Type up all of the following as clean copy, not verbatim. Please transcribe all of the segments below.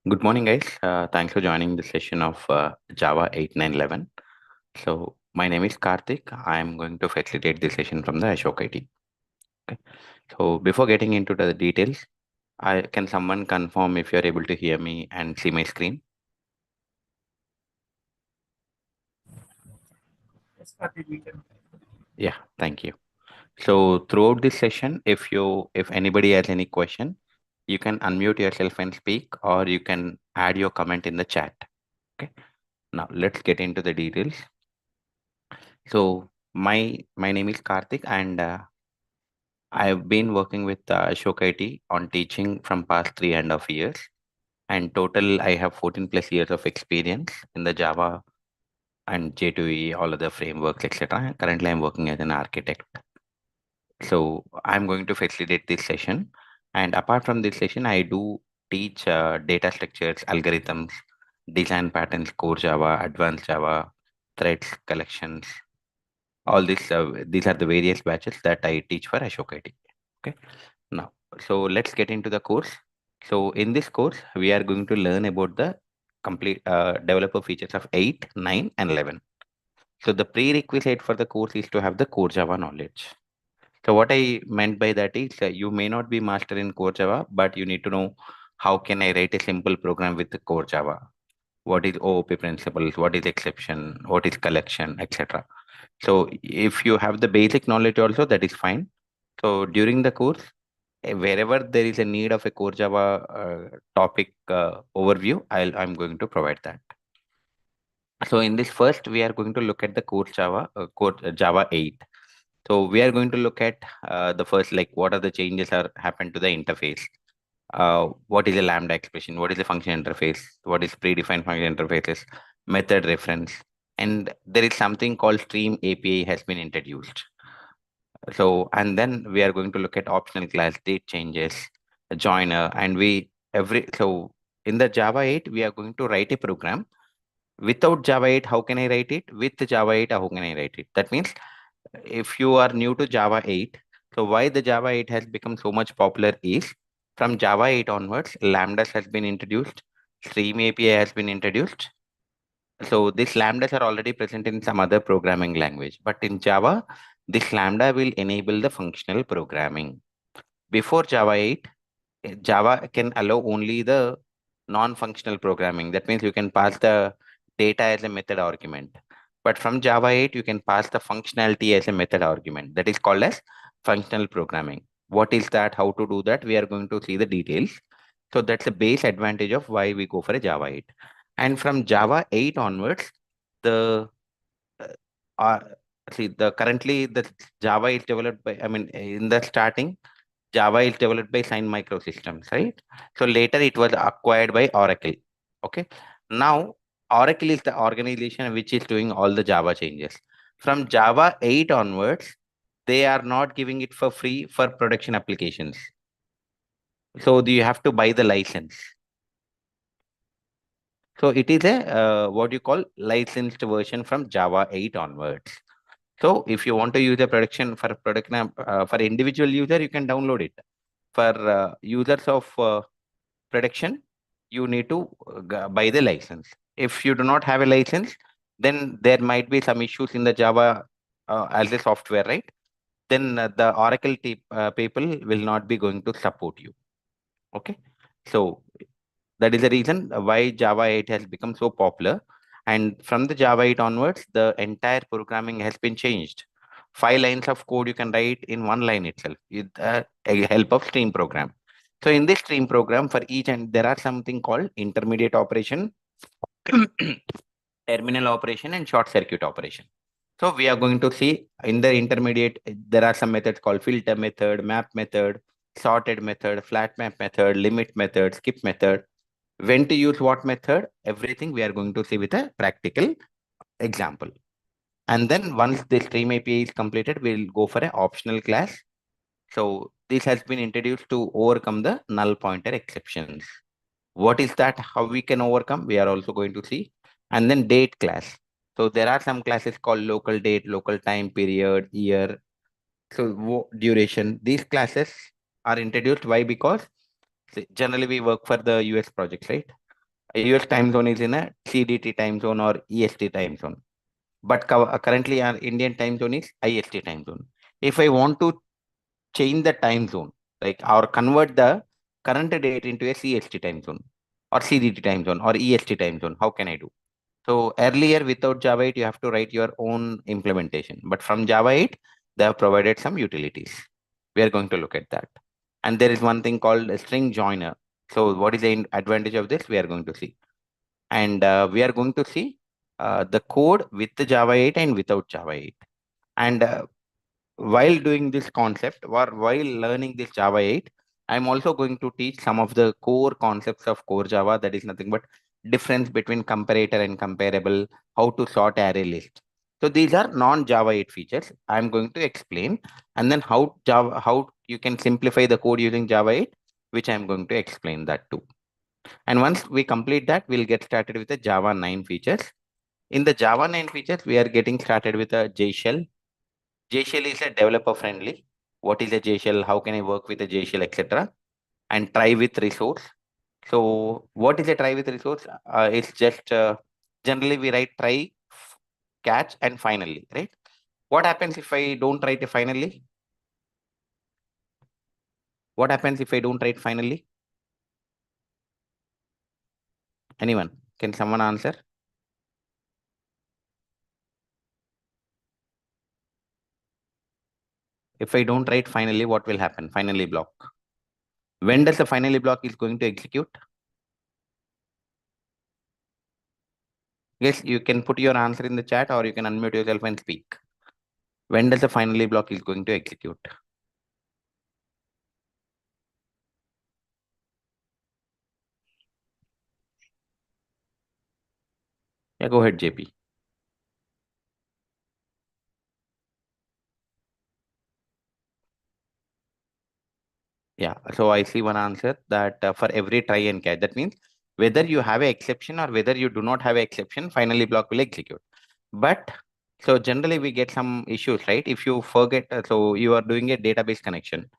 Good morning, guys. Thanks for joining the session of Java 8, 9, 11. So, my name is Karthik. I'm going to facilitate this session from the Ashok IT. Okay. So, before getting into the details, can someone confirm if you're able to hear me and see my screen? Yes, Karthik, we can. Yeah, thank you. So, throughout this session, if anybody has any question, you can unmute yourself and speak, or you can add your comment in the chat. Okay. Now, let's get into the details. So, my name is Karthik, and I've been working with Ashok IT on teaching from past 3.5 years, and total I have 14 plus years of experience in the Java and J2E, all other frameworks, etc. Currently, I'm working as an architect. So I'm going to facilitate this session, and apart from this session, I do teach data structures, algorithms, design patterns, core Java, advanced Java, threads, collections. All these are the various batches that I teach for Ashok IT. Okay. Now, so let's get into the course. So in this course, we are going to learn about the complete developer features of 8, 9, and 11. So the prerequisite for the course is to have the core Java knowledge. So what I meant by that is you may not be master in core Java, but you need to know how can I write a simple program with the core Java. What is OOP principles? What is exception? What is collection, etc. So if you have the basic knowledge also, that is fine. So during the course, wherever there is a need of a core Java topic overview, I'm going to provide that. So in this first, we are going to look at the core Java 8. So we are going to look at the first, like what are the changes are happened to the interface. What is a Lambda expression? What is a function interface? What is predefined function interfaces? Method reference. And there is something called Stream API has been introduced. So, and then we are going to look at optional class, date changes, a joiner, and so in the Java 8, we are going to write a program. Without Java 8, how can I write it? With Java 8, how can I write it? That means if you are new to Java 8, so why the Java 8 has become so much popular is from Java 8 onwards, Lambdas has been introduced, Stream API has been introduced. So these Lambdas are already present in some other programming language, but in Java, this Lambda will enable the functional programming. Before Java 8, Java can allow only the non-functional programming. That means you can pass the data as a method argument. But from Java 8, you can pass the functionality as a method argument. That is called as functional programming. What is that? How to do that? We are going to see the details. So that's the base advantage of why we go for a Java 8. And from Java 8 onwards, the uh, uh, currently the Java is developed by, I mean, in the starting, Java is developed by Sun Microsystems, right? So later it was acquired by Oracle. Okay. Now Oracle is the organization which is doing all the Java changes. From Java 8 onwards, they are not giving it for free for production applications. So you have to buy the license. So it is a what you call licensed version from Java 8 onwards. So if you want to use a for individual user, you can download it. For users of production, you need to buy the license. If you do not have a license, then there might be some issues in the Java as a software, right? Then the Oracle people will not be going to support you. Okay. So that is the reason why Java 8 has become so popular. And from the Java 8 onwards, the entire programming has been changed. 5 lines of code you can write in 1 line itself with the help of stream program. So in this stream program, for each and there are something called intermediate operation, terminal operation, and short circuit operation. So we are going to see in the intermediate, there are some methods called filter method, map method, sorted method, flat map method, limit method, skip method. When to use what method, everything we are going to see with a practical example. And then once the stream API is completed, we'll go for an optional class. So this has been introduced to overcome the null pointer exceptions. What is that? How we can overcome? We are also going to see. And then date class. So there are some classes called local date, local time period, year. So duration. These classes are introduced. Why? Because generally we work for the US projects, right? US time zone is in a CDT time zone or EST time zone. But currently our Indian time zone is IST time zone. If I want to change the time zone, like or convert the current date into a CST time zone or CDT time zone or EST time zone, how can I do? So earlier without Java 8, you have to write your own implementation. But from Java 8, they have provided some utilities. We are going to look at that. And there is one thing called a string joiner. So what is the advantage of this? We are going to see. And we are going to see the code with the Java 8 and without Java 8. And while doing this concept or while learning this Java 8, I'm also going to teach some of the core concepts of core Java. That is nothing but difference between comparator and comparable, how to sort array list. So these are non-Java 8 features. I'm going to explain, and then how you can simplify the code using Java 8, which I'm going to explain that too. And once we complete that, we'll get started with the Java 9 features. In the Java 9 features, we are getting started with a JShell. JShell is a developer friendly. What is a JShell? How can I work with a JShell, etc. And try with resource. So what is a try with resource? It's just generally we write try, catch, and finally, right? What happens if I don't write a finally? What happens if I don't write finally? Anyone? Can someone answer? If I don't write finally, what will happen? Finally block. When does the finally block is going to execute? Yes, you can put your answer in the chat or you can unmute yourself and speak. When does the finally block is going to execute? Yeah, go ahead, JP. Yeah, so I see one answer that for every try and catch. That means whether you have an exception or whether you do not have an exception, finally block will execute. But so generally we get some issues, right? If you forget, so you are doing a database connection,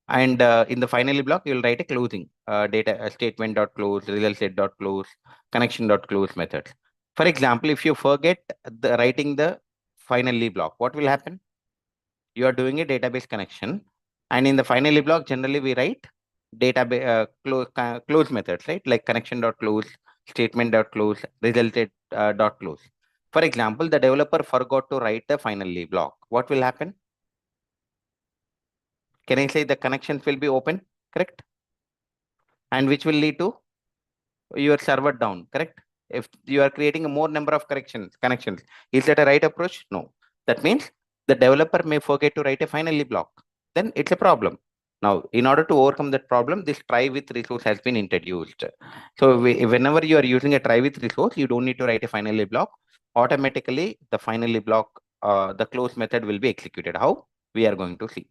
and in the finally block you'll write a closing data statement dot close, result set dot close, connection dot close methods. For example, if you forget the writing the finally block, what will happen? You are doing a database connection, and in the finally block generally we write database close methods, right? Like connection dot close, statement dot close, resulted dot close. For example, the developer forgot to write the finally block. What will happen? Can I say the connections will be open, correct? And which will lead to your server down, correct? If you are creating a more number of connections, is that a right approach? No. That means the developer may forget to write a finally block. Then it's a problem. Now, in order to overcome that problem, this try with resource has been introduced. So whenever you are using a try with resource, you don't need to write a finally block. Automatically, the finally block, the close method will be executed. How? We are going to see.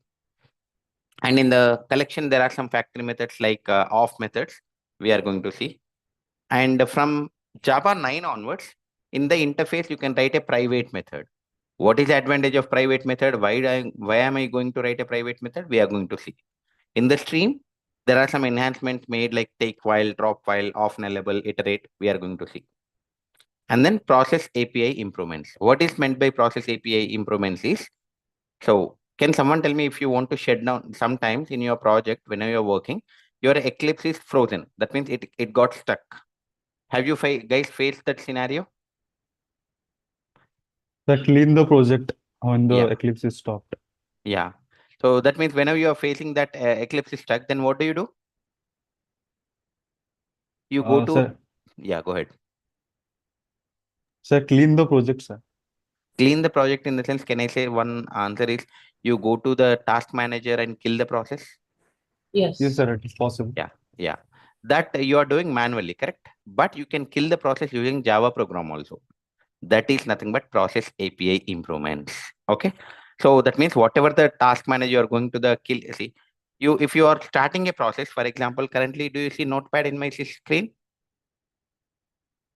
And in the collection, there are some factory methods like off methods. We are going to see. And from Java 9 onwards, in the interface, you can write a private method. What is the advantage of private method? Why am I going to write a private method? We are going to see. In the stream, there are some enhancements made like take while, drop while, off nullable, iterate. We are going to see. And then process API improvements. What is meant by process API improvements is, so can someone tell me if you want to shut down sometimes in your project, whenever you're working, your Eclipse is frozen. That means it got stuck. Have you guys faced that scenario? That clean the project when the Yeah, Eclipse is stopped. yeah. So that means whenever you are facing that Eclipse is stuck, then what do? You go to, Sir, yeah, go ahead. sir, clean the project, sir. Clean the project in the sense, can I say one answer is you go to the task manager and kill the process? Yes, Yes. sir, it is possible. Yeah, yeah. That you are doing manually, correct? But you can kill the process using Java program also. That is nothing but process API improvements. Okay. So that means whatever the task manager you are going to the kill, see, if you are starting a process, for example, currently, do you see Notepad in my screen?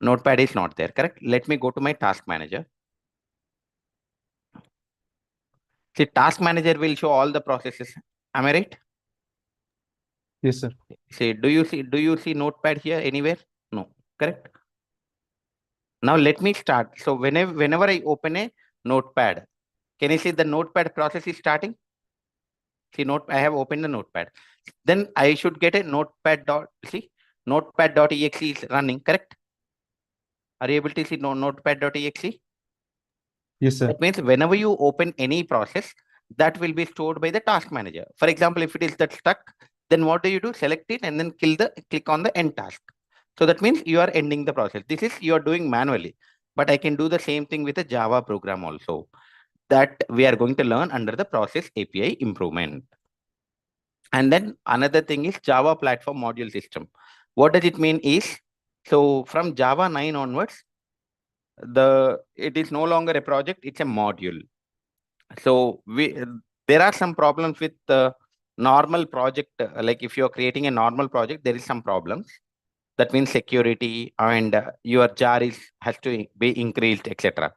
Notepad is not there, correct? Let me go to my task manager. See, task manager will show all the processes. Am I right? Yes, sir. See, do you see Notepad here anywhere? No. correct? Now let me start. So whenever I open a notepad, can you see the notepad process is starting? See, I have opened the notepad. Then I should get a notepad.exe is running, correct? Are you able to see notepad.exe? Yes, sir. That means whenever you open any process, that will be stored by the task manager. For example, if it is that stuck, then what do? Select it and then click on the end task. So that means you are ending the process. This is you are doing manually, but I can do the same thing with a Java program also, that we are going to learn under the process API improvement. And then another thing is Java platform module system. What does it mean is, so from Java 9 onwards, it is no longer a project, it's a module. So there are some problems with the normal project. Like if you're creating a normal project, there is some problems. That means security and your jar has to be increased, etc.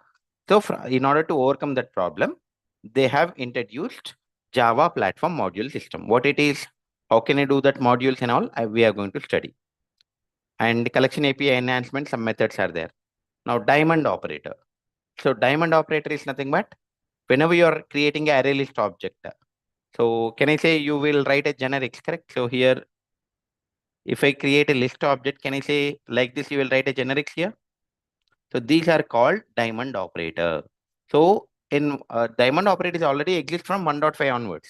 So in order to overcome that problem, they have introduced Java platform module system. What it is, how can I do that modules and all, we are going to study. And collection API enhancement, some methods are there. Now diamond operator. So diamond operator is nothing but whenever you are creating an array list object. So can I say you will write a generics, correct? So here, if I create a list object, can I say like this, you will write a generics here? So these are called diamond operator. So in diamond operator is already exist from 1.5 onwards,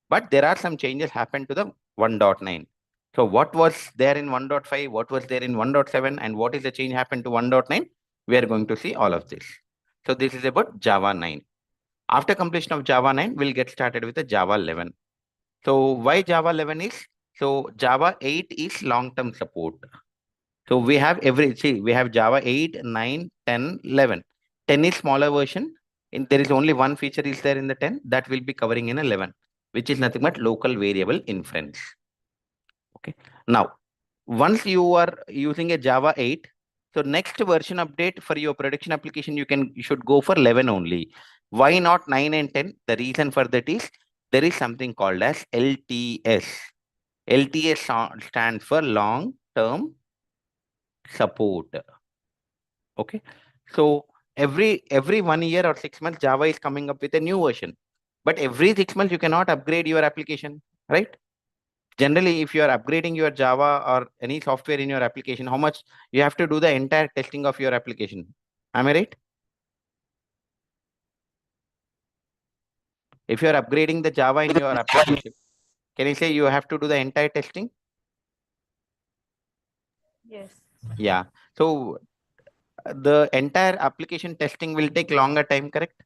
but there are some changes happened to the 1.9. So what was there in 1.5, what was there in 1.7, and what is the change happened to 1.9? We are going to see all of this. So this is about Java 9. After completion of Java 9, we'll get started with the Java 11. So why Java 11 is? So Java 8 is long-term support. So we have we have Java 8, 9, 10, 11. 10 is smaller version. There is only one feature is there in the 10 that will be covering in 11, which is nothing but local variable inference. Okay. Now, once you are using a Java 8, so next version update for your production application, you should go for 11 only. Why not 9 and 10? The reason for that is there is something called as LTS. LTS stands for long term support. Okay. So every 1 year or 6 months, Java is coming up with a new version. But every 6 months, you cannot upgrade your application, right? Generally, if you are upgrading your Java or any software in your application, how much you have to do the entire testing of your application? Am I right? If you are upgrading the Java in your application, can you say you have to do the entire testing? Yes. Yeah. So the entire application testing will take longer time, correct?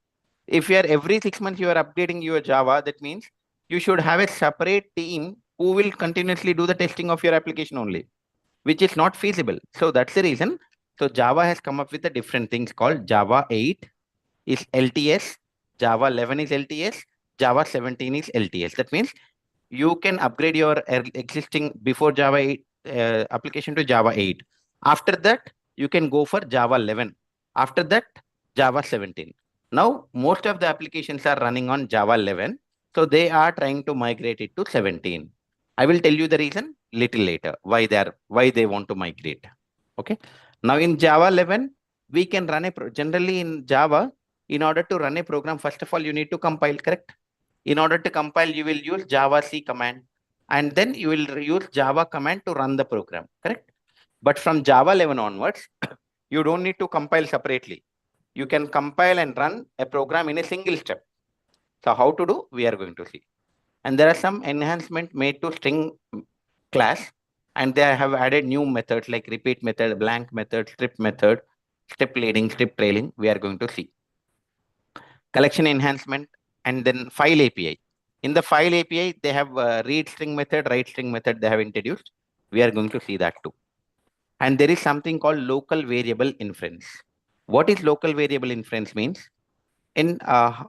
If you are every 6 months you are updating your Java, that means you should have a separate team who will continuously do the testing of your application only, which is not feasible. So that's the reason. So Java has come up with a different things called Java 8 is LTS, Java 11 is LTS, Java 17 is LTS. That means you can upgrade your existing before Java 8 application to Java 8. After that, you can go for Java 11. After that, Java 17. Now, most of the applications are running on Java 11. So they are trying to migrate it to 17. I will tell you the reason little later, why they want to migrate. Okay. Now in Java 11, we can run generally in Java, in order to run a program, first of all, you need to compile, correct? In order to compile, you will use Java C command, and then you will use Java command to run the program, correct? But from Java 11 onwards, you don't need to compile separately. You can compile and run a program in a single step. So how to do, we are going to see. And there are some enhancement made to string class, and they have added new methods like repeat method, blank method, step leading, step trailing. We are going to see collection enhancement, and then file API. In the file API, they have read string method, write string method they have introduced. We are going to see that too. And there is something called local variable inference. What is local variable inference means? In Java,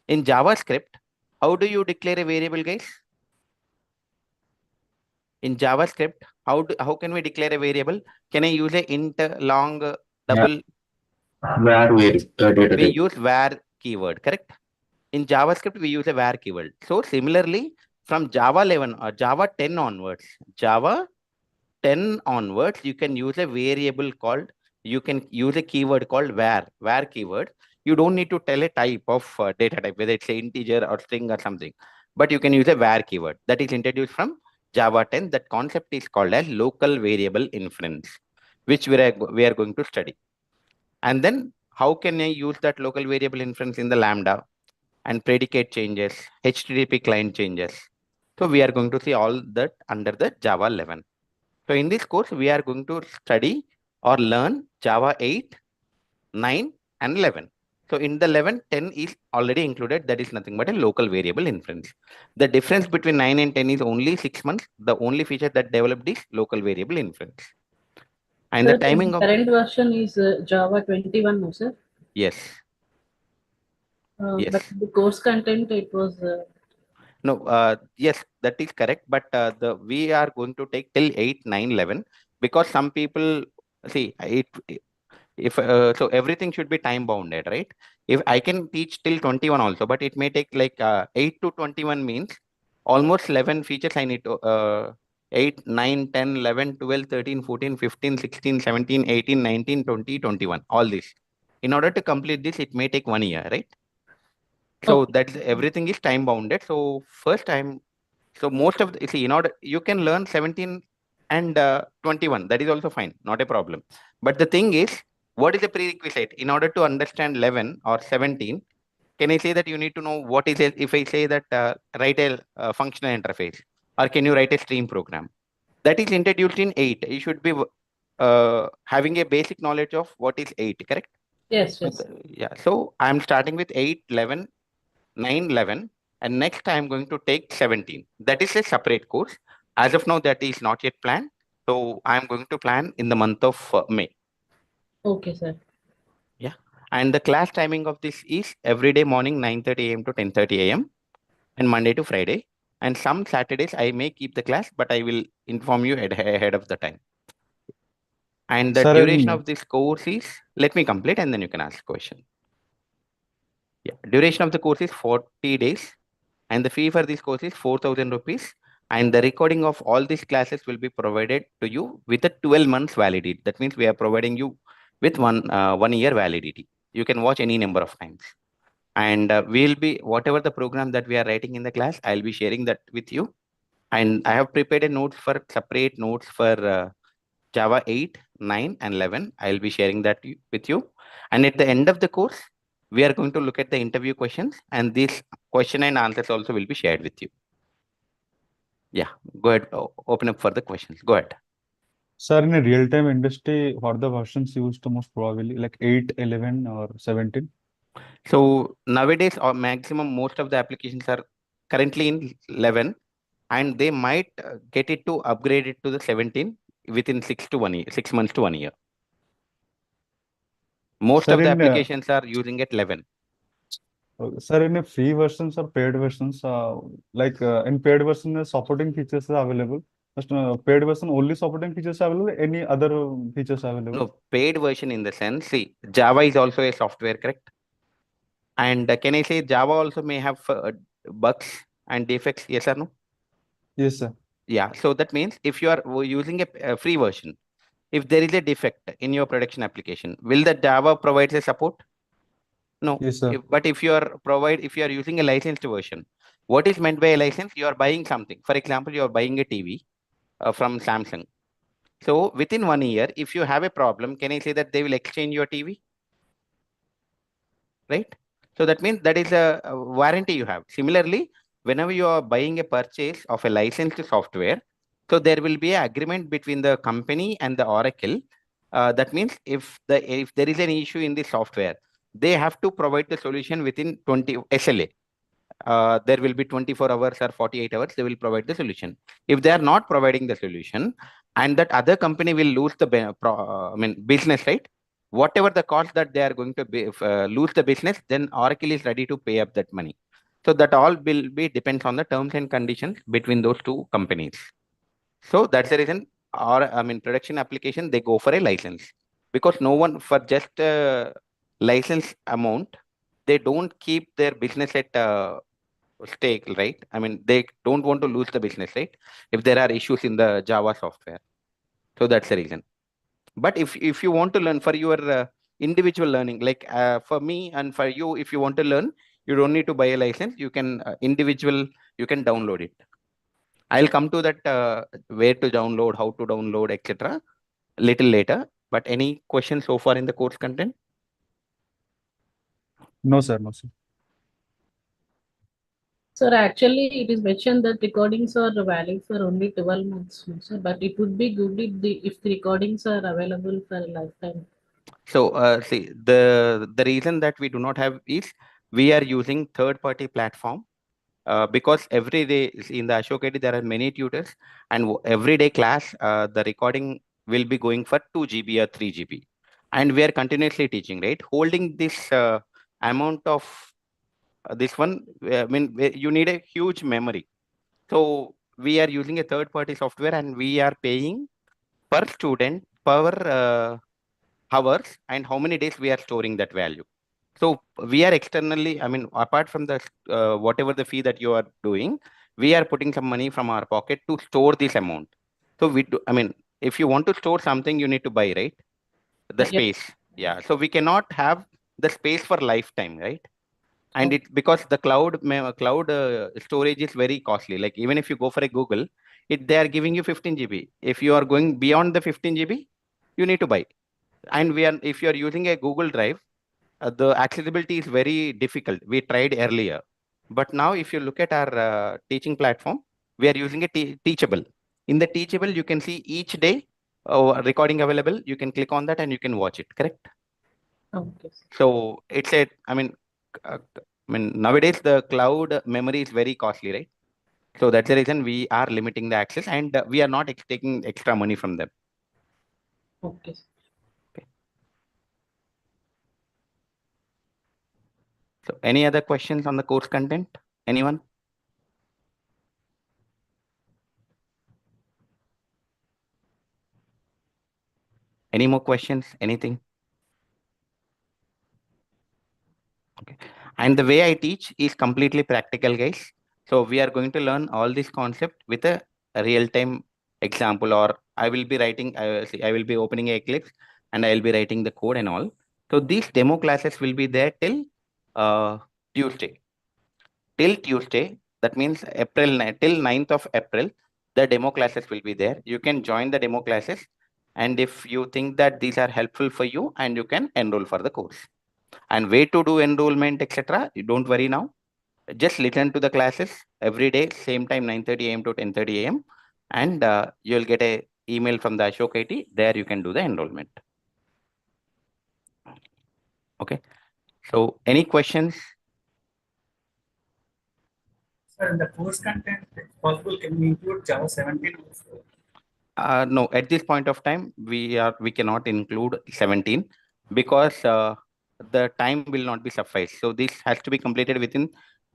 in JavaScript, how do you declare a variable, guys? In JavaScript, how can we declare a variable? Can I use a int, long, double? Var data We type. use var keyword, correct? In JavaScript, we use a var keyword. So similarly, From Java 11 or Java 10 onwards, Java 10 onwards, you can use a variable called, you can use a keyword called var keyword. You don't need to tell a type of data type, whether it's an integer or string or something, but you can use a var keyword that is introduced from Java 10. That concept is called as local variable inference, which we are going to study. And then how can I use that local variable inference in the Lambda and predicate changes, HTTP client changes? So we are going to see all that under the Java 11. So in this course, we are going to study or learn Java 8, 9, and 11. So in the 11, 10 is already included. That is nothing but a local variable inference. The difference between 9 and 10 is only 6 months. The only feature that developed is local variable inference. And the Sir, in timing the of, current version is Java 21, no, sir? yes, yes. But the course content, it was. No, yes, that is correct. But we are going to take till 8, 9, 11 because some people see it. If so, everything should be time bounded, right? If I can teach till 21 also, but it may take like 8 to 21 means almost 11 features I need to 8, 9, 10, 11, 12, 13, 14, 15, 16, 17, 18, 19, 20, 21. All this. In order to complete this, it may take 1 year, right? So Okay. that's everything is time bounded. So first time, so most of the, see, in order you can learn 17 and 21. That is also fine, not a problem. But the thing is, what is the prerequisite in order to understand 11 or 17? Can I say that you need to know what is it? If I say that write a functional interface, or can you write a stream program? That is introduced in 8. You should be having a basic knowledge of what is 8, correct? Yes, So yes. yeah, so I'm starting with 8, 11, 9, 11, and next I'm going to take 17. That is a separate course. As of now, that is not yet planned. So I'm going to plan in the month of May. Okay, sir. Yeah. And the class timing of this is every day morning 9:30 a.m. to 10:30 a.m. and Monday to Friday. And some Saturdays I may keep the class, but I will inform you ahead of the time. And the Sir, duration and of this course is, let me complete and then you can ask question. Yeah. Duration of the course is 40 days. And the fee for this course is 4,000 rupees. And the recording of all these classes will be provided to you with a 12 months validity. That means we are providing you with 1 year validity. You can watch any number of times. And we'll be, whatever the program that we are writing in the class, I'll be sharing that with you. And I have prepared a notes for separate notes for Java 8, 9, and 11. I'll be sharing that with you. And at the end of the course, we are going to look at the interview questions, and these question and answers also will be shared with you. Yeah, go ahead. Open up for the questions. Go ahead. sir, in a real-time industry, what are the versions used most probably, like 8, 11, or 17? So nowadays, or maximum, most of the applications are currently in 11, and they might get it to upgrade it to the 17 within 6 months to 1 year. Most Sir, of the in applications are using it 11. sir, in a free versions or paid versions, like in paid version, the supporting features are available. Just paid version only supporting features are available. Any other features are available? No, paid version in the sense, see, Java is also a software, correct? And can I say Java also may have bugs and defects? Yes or no? Yes, sir. Yeah. So that means if you are using a free version, if there is a defect in your production application, will the Java provide a support? No. Yes, sir. But if you are using a licensed version, what is meant by a license? You are buying something. For example, you are buying a TV from Samsung. So within 1 year, if you have a problem, can I say that they will exchange your TV? Right? So that means that is a warranty you have. Similarly, whenever you are buying a purchase of a licensed software, so there will be an agreement between the company and the Oracle. That means if there is an issue in the software, they have to provide the solution within 20 SLA. There will be 24 hours or 48 hours, they will provide the solution. If they are not providing the solution, and that other company will lose the business, right? Whatever the cost that they are going to lose the business, then Oracle is ready to pay up that money. So that all will be depends on the terms and conditions between those two companies. So that's the reason, or production application, they go for a license, because no one for just license amount, they don't keep their business at stake, right? I mean, they don't want to lose the business, right? If there are issues in the Java software. So that's the reason. But if you want to learn for your individual learning, like for me and for you, if you want to learn, you don't need to buy a license. You can you can download it. I'll come to that where to download, how to download, etc. little later. But any questions so far in the course content? No, sir. No, sir. Sir, actually, it is mentioned that recordings are valid for only 12 months, no, sir. But it would be good if the recordings are available for a lifetime. So see, the reason that we do not have is we are using third-party platform. Because every day in the Ashok IT, there are many tutors, and every day class, the recording will be going for 2 GB or 3 GB. And we are continuously teaching, right? Holding this amount of this one, I mean, you need a huge memory. So we are using a third party software and we are paying per student per hours and how many days we are storing that value. So we are externally, I mean, apart from the whatever the fee that you are doing, we are putting some money from our pocket to store this amount. So we do, I mean, if you want to store something, you need to buy, right? The Yes. space. Yeah. So we cannot have the space for lifetime, right? And Okay. it because the cloud storage is very costly. Like even if you go for a Google, they are giving you 15 GB. If you are going beyond the 15 GB, you need to buy. And if you are using a Google Drive, the accessibility is very difficult. We tried earlier, but now if you look at our teaching platform, we are using a Teachable. In the Teachable, you can see each day recording available. You can click on that and you can watch it. Correct. Okay, sir. So it's a, I mean, nowadays the cloud memory is very costly, right? So that's the reason we are limiting the access and we are not taking extra money from them. Okay, sir. Okay. So any other questions on the course content? Anyone? Any more questions? Anything? Okay. And the way I teach is completely practical, guys. So we are going to learn all this concept with a real-time example, or I will be writing, I will be opening Eclipse and I will be writing the code and all. So these demo classes will be there till uh, Tuesday. Till Tuesday, that means till 9th of April, the demo classes will be there. You can join the demo classes. And if you think that these are helpful for you, and you can enroll for the course. And way to do enrollment, etc. You don't worry now. Just listen to the classes every day, same time 9:30 a.m. to 10:30 a.m. And you'll get a email from the Ashok IT. There you can do the enrollment. Okay. So any questions? Sir, in the course content, if possible, can we include Java 17 also? No, at this point of time, we cannot include 17 because the time will not be suffice. So this has to be completed within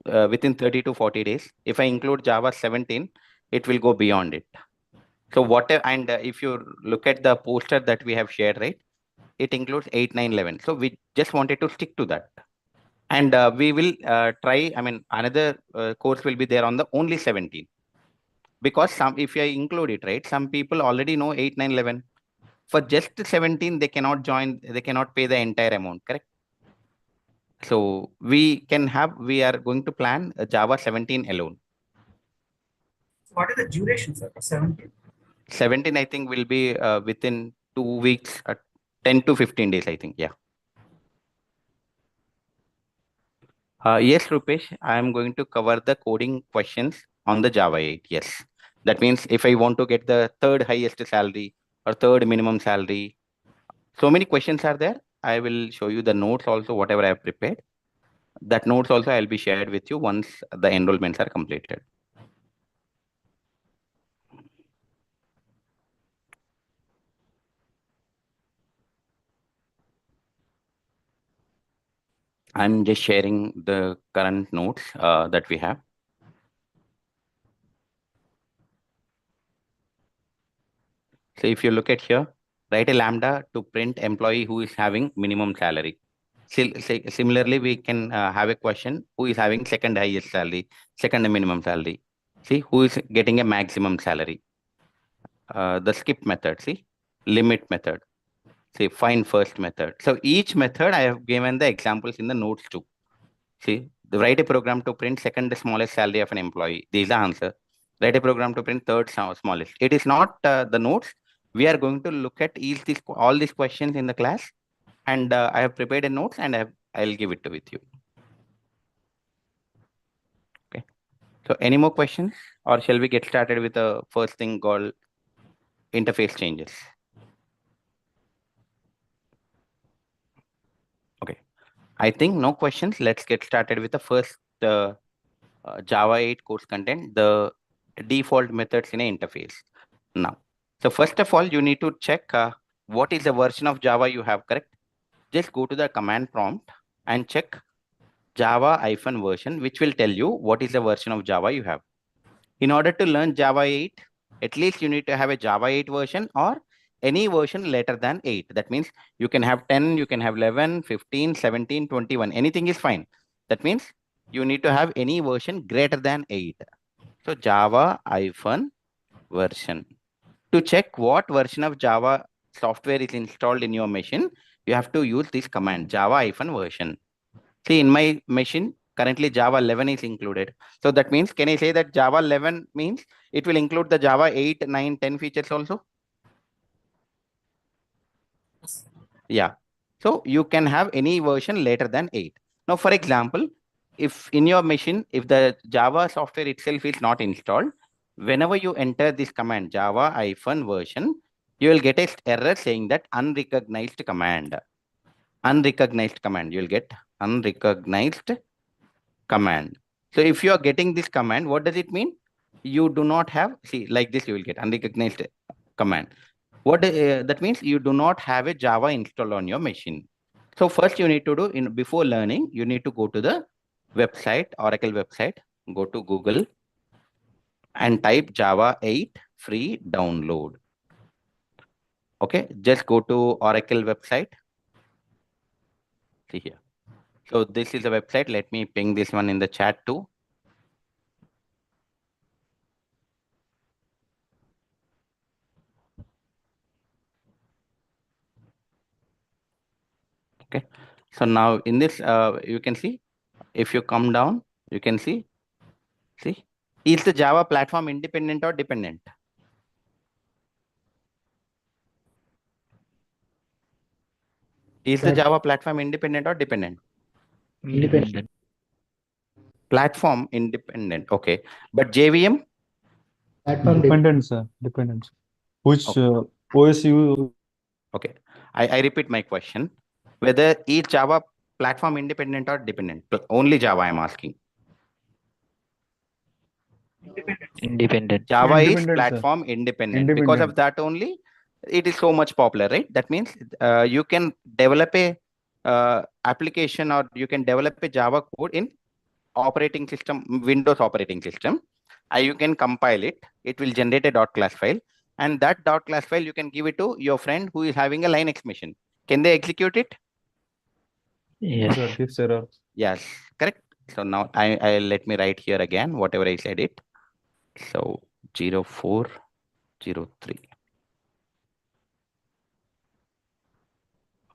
30 to 40 days. If I include Java 17, it will go beyond it. So whatever, and if you look at the poster that we have shared, right, it includes 8, 9, 11. So we just wanted to stick to that. And we will try, I mean, another course will be there on the only 17. Because if I include it, right, some people already know 8, 9, 11. For just 17, they cannot join, they cannot pay the entire amount, correct? So we are going to plan Java 17 alone. So what is the duration, sir, for 17? 17, I think, will be within 2 weeks, 10 to 15 days, I think. Yeah. Yes, Rupesh, I am going to cover the coding questions on the Java 8. Yes. That means if I want to get the third highest salary or third minimum salary, so many questions are there. I will show you the notes also, whatever I have prepared. That notes also I'll be shared with you once the enrollments are completed. I'm just sharing the current notes that we have. So if you look at here, write a lambda to print employee who is having minimum salary. Similarly, we can have a question: who is having second highest salary, second minimum salary? See, who is getting a maximum salary? The skip method, see, limit method, see, find first method. So each method I have given the examples in the notes too. See, write a program to print second smallest salary of an employee. This is the answer. Write a program to print third smallest. It is not the notes. We are going to look at all these questions in the class, and I have prepared a notes and I'll give it with you. Okay. So any more questions, or shall we get started with the first thing called interface changes? Okay. I think no questions. Let's get started with the first Java 8 course content, the default methods in an interface. Now, so first of all, you need to check what is the version of Java you have, correct? Just go to the command prompt and check Java-version, which will tell you what is the version of Java you have. In order to learn Java 8, at least you need to have a Java 8 version or any version later than 8. That means you can have 10, you can have 11, 15, 17, 21. Anything is fine. That means you need to have any version greater than 8. So Java-version. To check what version of Java software is installed in your machine, you have to use this command, Java-version. See, in my machine, currently Java 11 is included. So that means, can I say that Java 11 means it will include the Java 8, 9, 10 features also? Yeah. So you can have any version later than 8. Now, for example, if in your machine, if the Java software itself is not installed, whenever you enter this command, Java-version, you will get an error saying that unrecognized command. Unrecognized command. You will get unrecognized command. So if you are getting this command, what does it mean? You do not have, see, like this, you will get unrecognized command. What that means, you do not have a Java installed on your machine. So first you need to do, before learning, you need to go to the website, Oracle website, go to Google and type Java 8 free download. Okay, just go to Oracle website. See here. So this is the website. Let me ping this one in the chat too. Okay. So now in this, you can see, if you come down, you can see, is the Java platform independent or dependent? Is the Java platform independent or dependent? Independent. Platform independent. Okay. But JVM? Platform Dependent, sir. Dependent. Which Okay. OS you? Okay. I repeat my question. Whether is Java platform independent or dependent? Only Java I'm asking. Independent. Java is Independent, sir. platform independent. Because of that only, it is so much popular, right? That means you can develop a application, or you can develop a Java code in operating system, Windows operating system. You can compile it. It will generate a .class file. And that .class file, you can give it to your friend who is having a Linux machine. Can they execute it? Yes. Sir, gives error. Yes, correct. So now I let me write here again, whatever I said it. So 0403.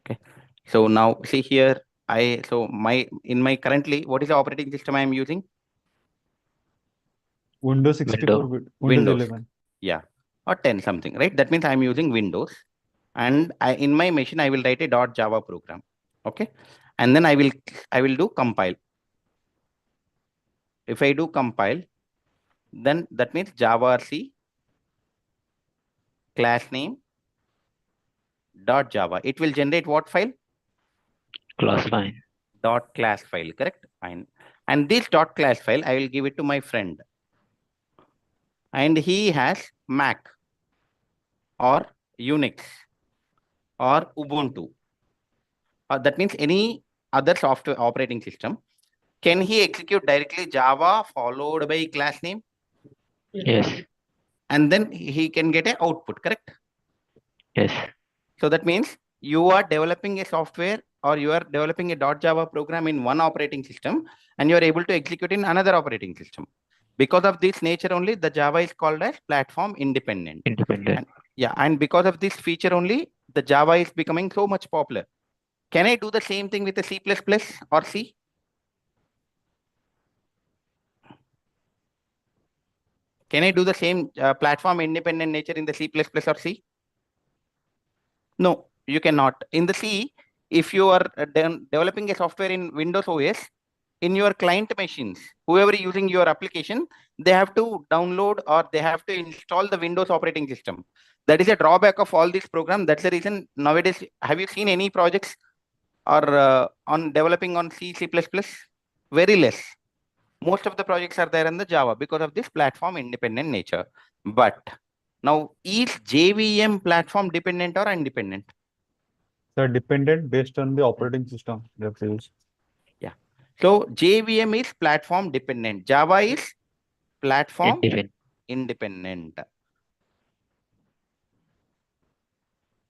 Okay. So now see here, in my currently, what is the operating system I am using? Windows 64, Windows Windows. 11. Yeah, or 10 something, right? That means I'm using Windows, and in my machine I will write a .java program. Okay, and then I will do compile. If I do compile, then that means Java-C class name .java. It will generate what file? Class file. .class file, correct? Fine. And this .class file, I will give it to my friend. And he has Mac or Unix or Ubuntu. That means any other software operating system. Can he execute directly Java followed by class name? Yes. And then he can get an output, correct? Yes. So that means you are developing a software or you are developing a .java program in one operating system and you are able to execute in another operating system. Because of this nature only, the Java is called as platform independent. Independent. And, yeah, and because of this feature only, the Java is becoming so much popular. Can I do the same thing with the C++ or C? Can I do the same platform independent nature in the C++ or C? No, you cannot. In the C, if you are developing a software in Windows OS, in your client machines, whoever is using your application, they have to download or they have to install the Windows operating system. That is a drawback of all these programs. That's the reason nowadays, have you seen any projects or on developing on C, C++? Very less. Most of the projects are there in the Java because of this platform independent nature. But now, is JVM platform dependent or independent? They're dependent based on the operating system they have to use. Yeah. So JVM is platform dependent. Java is platform Independent. independent.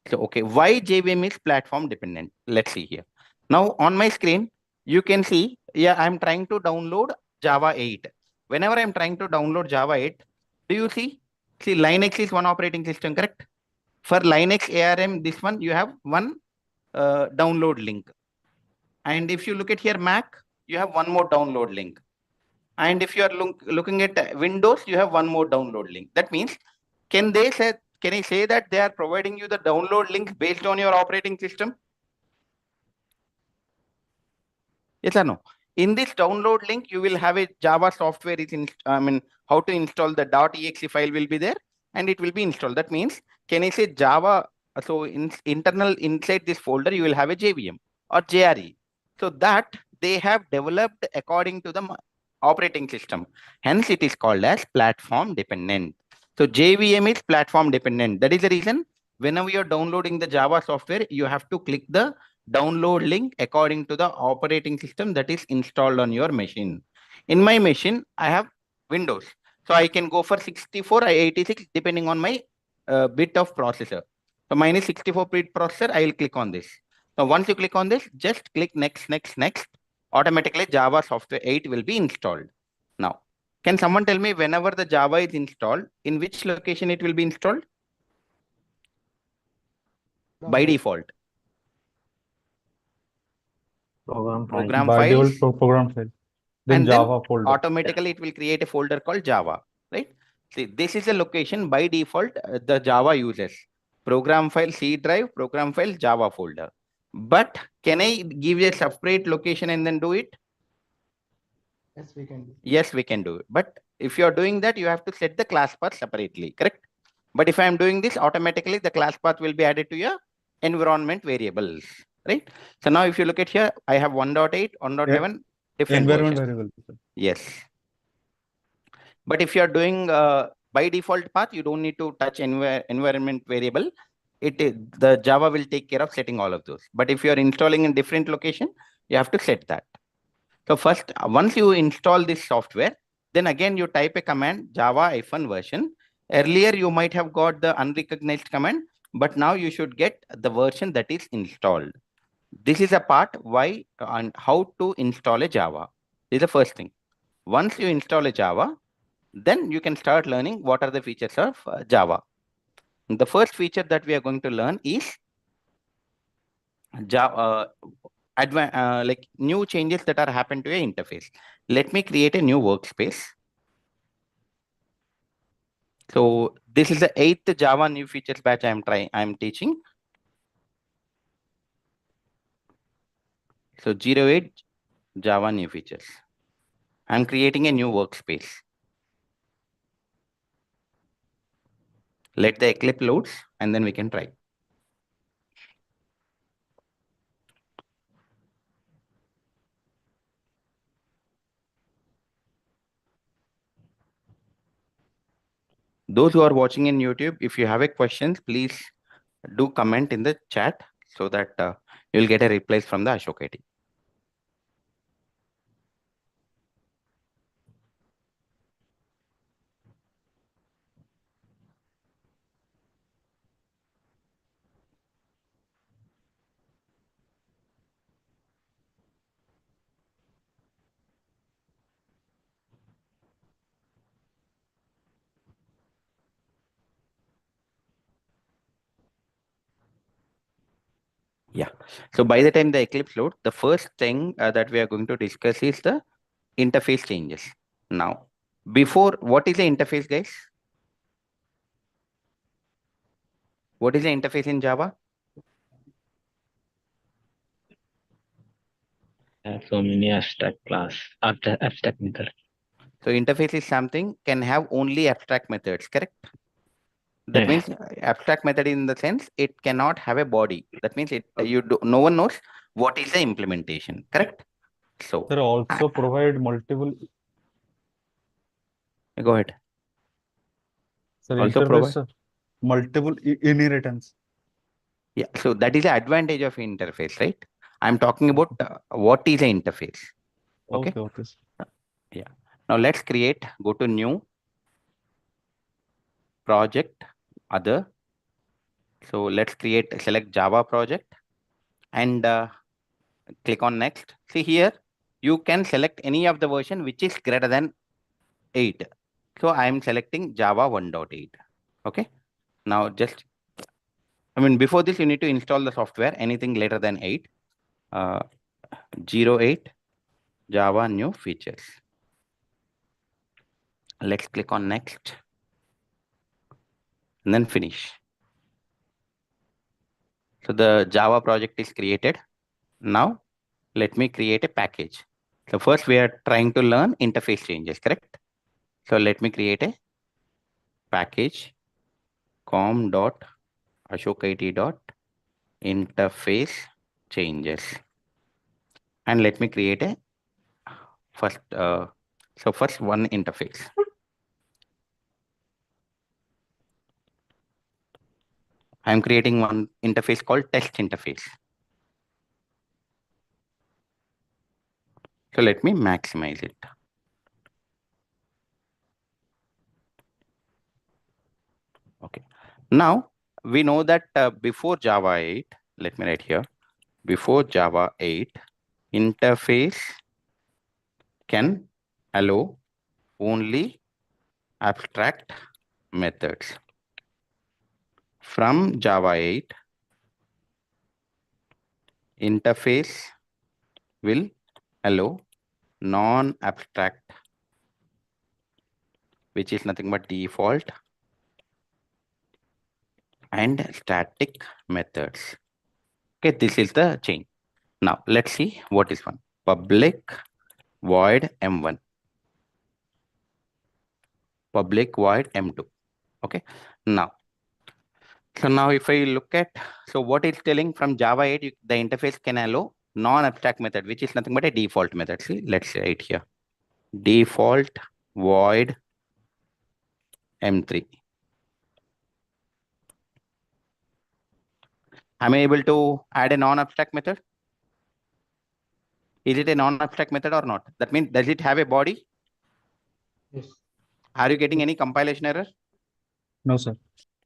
So, okay, why JVM is platform dependent? Let's see here. Now on my screen, you can see, yeah, I'm trying to download Java 8. Whenever I'm trying to download Java 8, do you see? See, Linux is one operating system, correct? For Linux ARM, this one, you have one download link. And if you look at here, Mac, you have one more download link. And if you are looking at Windows, you have one more download link. That means, can I say that they are providing you the download link based on your operating system? Yes or no? In this download link, you will have a Java software is in, how to install the .exe file will be there and it will be installed. That means, can I say Java? So internal inside this folder, you will have a JVM or JRE. So that they have developed according to the operating system. Hence, it is called as platform dependent. So JVM is platform dependent. That is the reason whenever you're downloading the Java software, you have to click the download link according to the operating system that is installed on your machine. In my machine, I have Windows. So I can go for 64 or 86 depending on my bit of processor. So mine is 64-bit processor. I will click on this. So once you click on this, just click next, next, next. Automatically Java software 8 will be installed. Now, can someone tell me whenever the Java is installed, in which location it will be installed? By default. Program By files. default program file. Then And Java then folder. automatically it will create a folder called Java, right? See, this is a location by default the Java uses. Program file C drive, program file Java folder. But can I give a separate location and then do it? Yes, we can. Yes, we can do it. But if you are doing that, you have to set the class path separately, correct? But if I am doing this, automatically the class path will be added to your environment variables, right? So now if you look at here, I have 1.8, 1.11, different Environment versions. variable. Yes. But if you are doing by default path, you don't need to touch environment variable. The Java will take care of setting all of those. But if you are installing in different location, you have to set that. So first, once you install this software, then again you type a command java-version. Earlier you might have got the unrecognized command, but now you should get the version that is installed. This is a part why and how to install a Java. This is the first thing. Once you install a Java, then you can start learning what are the features of Java. The first feature that we are going to learn is Java, like new changes that are happened to your interface. Let me create a new workspace. So this is the 8th Java new features batch I'm teaching. So 08 Java new features. I'm creating a new workspace. Let the Eclipse loads and then we can try. Those who are watching in YouTube, if you have a questions, please do comment in the chat so that you'll get a reply from the Ashok IT. Yeah. So by the time the Eclipse load, the first thing that we are going to discuss is the interface changes. Now, before, what is the interface, guys? What is the interface in Java? So many abstract class, abstract method. So interface is something can have only abstract methods, correct? That Yes. means abstract method in the sense it cannot have a body. That means it no one knows what is the implementation, correct? So Sir, also provide multiple, go ahead. sir, Also interface, provide. sir, multiple inheritance. Yeah. So that is the advantage of interface, right? I'm talking about what is the interface. Okay. Okay, sir. Yeah. Now let's create. Go to new project, other. So let's select Java project and click on next. See here, you can select any of the version which is greater than 8. So I am selecting Java 1.8. Okay. Now before this, you need to install the software, anything later than 8. 08 Java new features. Let's click on next and then finish. So the Java project is created. Now let me create a package. So first we are trying to learn interface changes, correct? So let me create a package com.ashokit.interface changes. And let me create a first one interface. I'm creating one interface called test interface. So let me maximize it. Okay. Now we know that before Java 8, let me write here, before Java 8, interface can allow only abstract methods. From Java 8, interface will allow non-abstract, which is nothing but default and static methods. Okay, this is the change. Now let's see what is one. Public void M1. Public void M2. Okay. Now if I look at, so what it's telling from Java 8, the interface can allow non-abstract method, which is nothing but a default method. See, let's write here. Default void M3. Am I able to add a non-abstract method? Is it a non-abstract method or not? That means, does it have a body? Yes. Are you getting any compilation error? No, sir.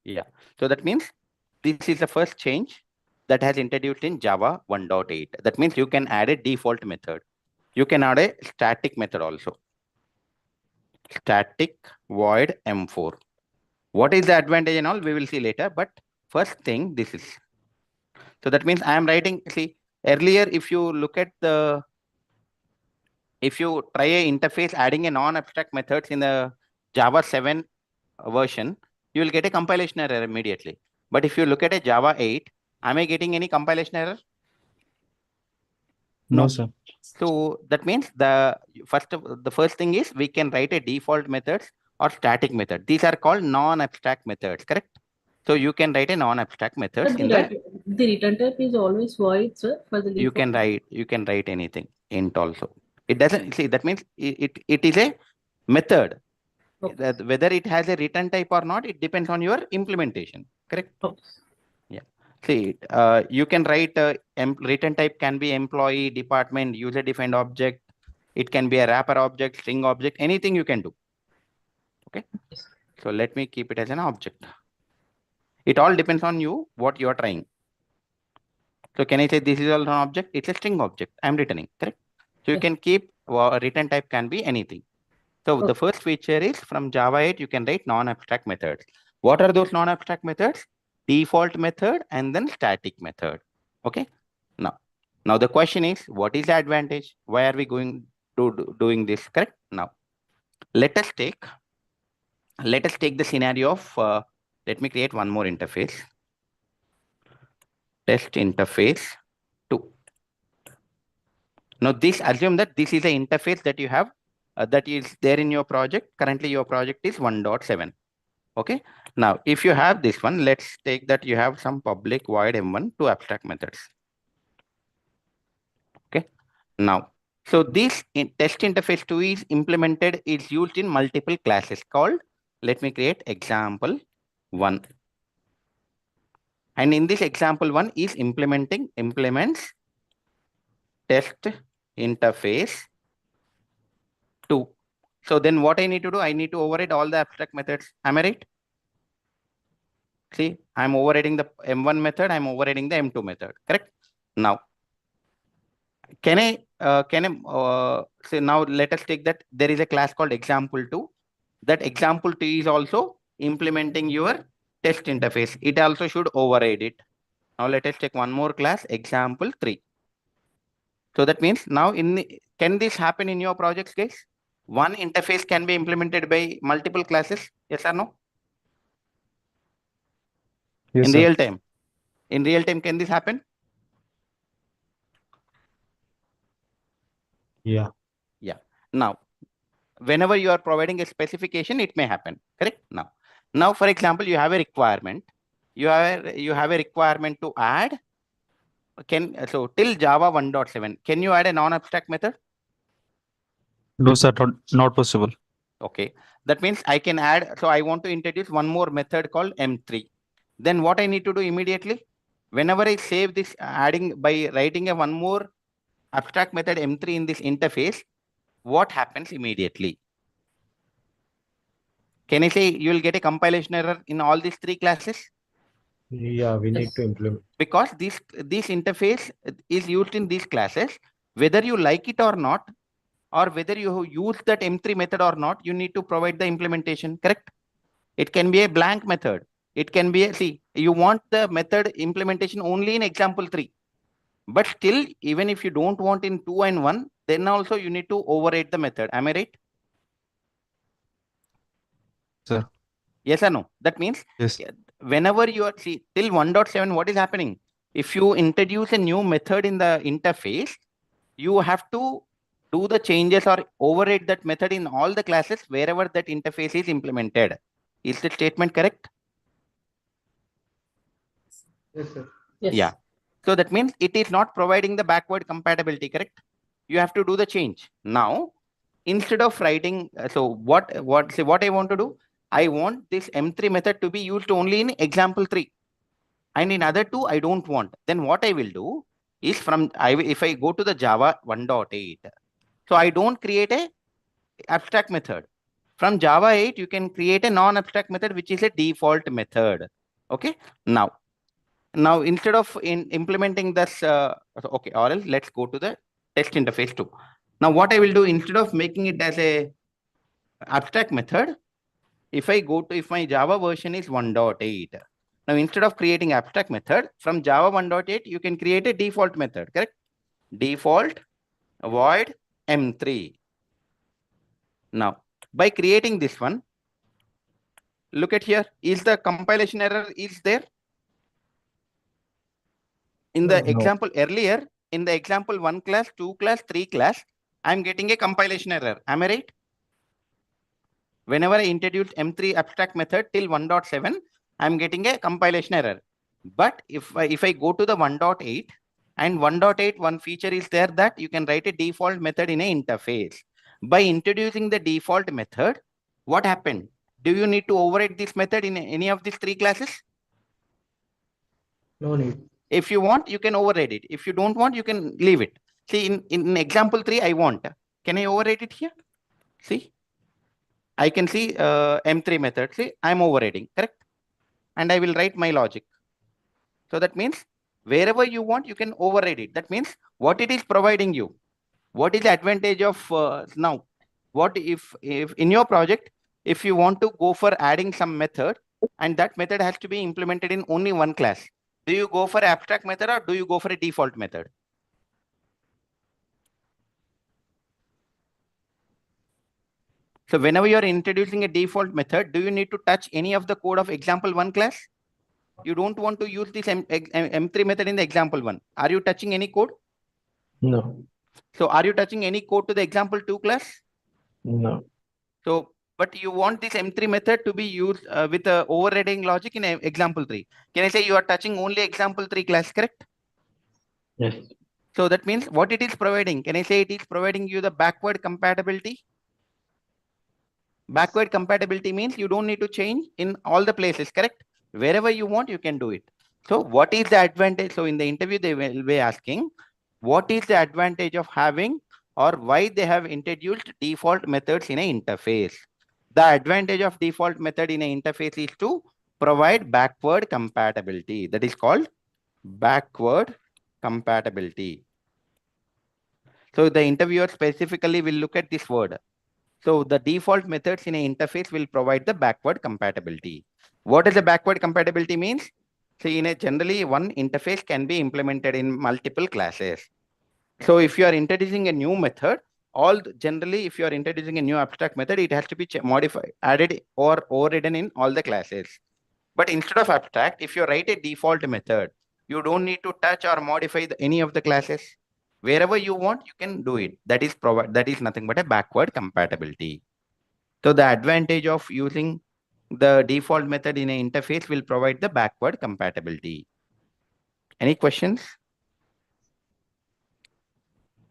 Yeah. So that means this is the first change that has introduced in Java 1.8. That means you can add a default method. You can add a static method also. Static void M4. What is the advantage and all? We will see later. But first thing, this is. So that means I am writing, see, earlier, if you look at if you try a interface adding a non-abstract methods in the Java 7 version, you will get a compilation error immediately. But if you look at a Java 8, am I getting any compilation error? No, sir. So that means the first thing is we can write a default methods or static method. These are called non-abstract methods, correct? So you can write a non-abstract methods But in the return type is always void, sir, for the you can write anything, int also. It doesn't see, that means it is a method. Okay. Whether it has a return type or not, it depends on your implementation, correct? Okay. Yeah. See, you can write return type can be employee, department, user defined object. It can be a wrapper object, string object, anything you can do. Okay. So let me keep it as an object. It all depends on you, what you are trying. So can I say this is also an object? It's a string object. I'm returning, correct? So you can keep return type can be anything. So the first feature is from Java 8, you can write non-abstract methods. What are those non-abstract methods? Default method and then static method. Okay. Now the question is, what is the advantage? Why are we going to doing this? Correct? Now, let us take the scenario of, let me create one more interface. Test interface 2. Now this, assume that this is the interface that you have, that is there in your project. Currently your project is 1.7. Okay. Now, if you have this one, let's take that you have some public void M1 to abstract methods. Okay. Now, so this test interface 2 is implemented, is used in multiple classes called, let me create example 1. And in this example 1 is implements test interface 2. So then what I need to do, I need to override all the abstract methods. Am I right? See, I'm overriding the M1 method, I'm overriding the M2 method, correct? Now, can I say now let us take that there is a class called example2. That example2 is also implementing your test interface. It also should override it. Now let us take one more class, example3. So that means now can this happen in your projects, guys? One interface can be implemented by multiple classes, yes or no? Yes, In sir. real time. In real time, can this happen? Yeah. Yeah. Now, whenever you are providing a specification, it may happen. Correct? Now, for example, you have a requirement. You have a requirement to add. So till Java 1.7, can you add a non-abstract method? No, sir, not possible. Okay. That means I can add. So I want to introduce one more method called M3. Then what I need to do immediately? Whenever I save this adding by writing a one more abstract method M3 in this interface, what happens immediately? Can I say you will get a compilation error in all these 3 classes? Yeah, we need to implement. Because this interface is used in these classes, whether you like it or not, or whether you use that M3 method or not, you need to provide the implementation, correct? It can be a blank method. It can be see, you want the method implementation only in example 3. But still, even if you don't want in 2 and 1, then also you need to override the method. Am I right? Sir. Yes or no? That means Yes. Whenever you are till 1.7, what is happening? If you introduce a new method in the interface, you have to do the changes or override that method in all the classes wherever that interface is implemented. Is the statement correct? Yes, sir. Yes. Yeah. So that means it is not providing the backward compatibility, correct? You have to do the change. Now, instead of writing, so what I want to do, I want this M3 method to be used only in example 3. And in other 2, I don't want. Then what I will do is if I go to the Java 1.8, so I don't create a abstract method. From Java 8, you can create a non-abstract method, which is a default method. Okay. Now instead of implementing this, okay, or else let's go to the test interface 2. Now what I will do, instead of making it as a abstract method, if my Java version is 1.8, now instead of creating abstract method from Java 1.8, you can create a default method, correct? Default void M3. Now, by creating this one, look at here, is the compilation error is there? In the No. example earlier, in the example 1 class, 2 class, 3 class, I'm getting a compilation error. Am I right? Whenever I introduce M3 abstract method till 1.7, I'm getting a compilation error. But if I go to the 1.8 and 1.8, one feature is there that you can write a default method in an interface. By introducing the default method, what happened? Do you need to override this method in any of these 3 classes? No need. If you want, you can override it. If you don't want, you can leave it. See, in example 3, I want. Can I override it here? See, I can see M3 method. See, I'm overriding, correct? And I will write my logic. So that means wherever you want, you can override it. That means what it is providing you. What is the advantage of now? What if in your project, if you want to go for adding some method and that method has to be implemented in only one class, do you go for abstract method or do you go for a default method? So whenever you are introducing a default method, do you need to touch any of the code of example 1 class? You don't want to use this M3 method in the example 1. Are you touching any code? No. So are you touching any code to the example 2 class? No. So, but you want this M3 method to be used with a overriding logic in example 3. Can I say you are touching only example 3 class, correct? Yes. So that means what it is providing? Can I say it is providing you the backward compatibility? Backward compatibility means you don't need to change in all the places, correct? Wherever you want, you can do it. So what is the advantage? So in the interview, they will be asking, what is the advantage of having or why they have introduced default methods in an interface? The advantage of default method in an interface is to provide backward compatibility. That is called backward compatibility. So the interviewer specifically will look at this word. So the default methods in an interface will provide the backward compatibility. What does the backward compatibility means? So in a generally one interface can be implemented in multiple classes. So if you are introducing a new method, generally if you are introducing a new abstract method, it has to be modified, added or overridden in all the classes. But instead of abstract, if you write a default method, you don't need to touch or modify any of the classes. Wherever you want, you can do it. That is nothing but a backward compatibility. So the advantage of using the default method in an interface will provide the backward compatibility. Any questions?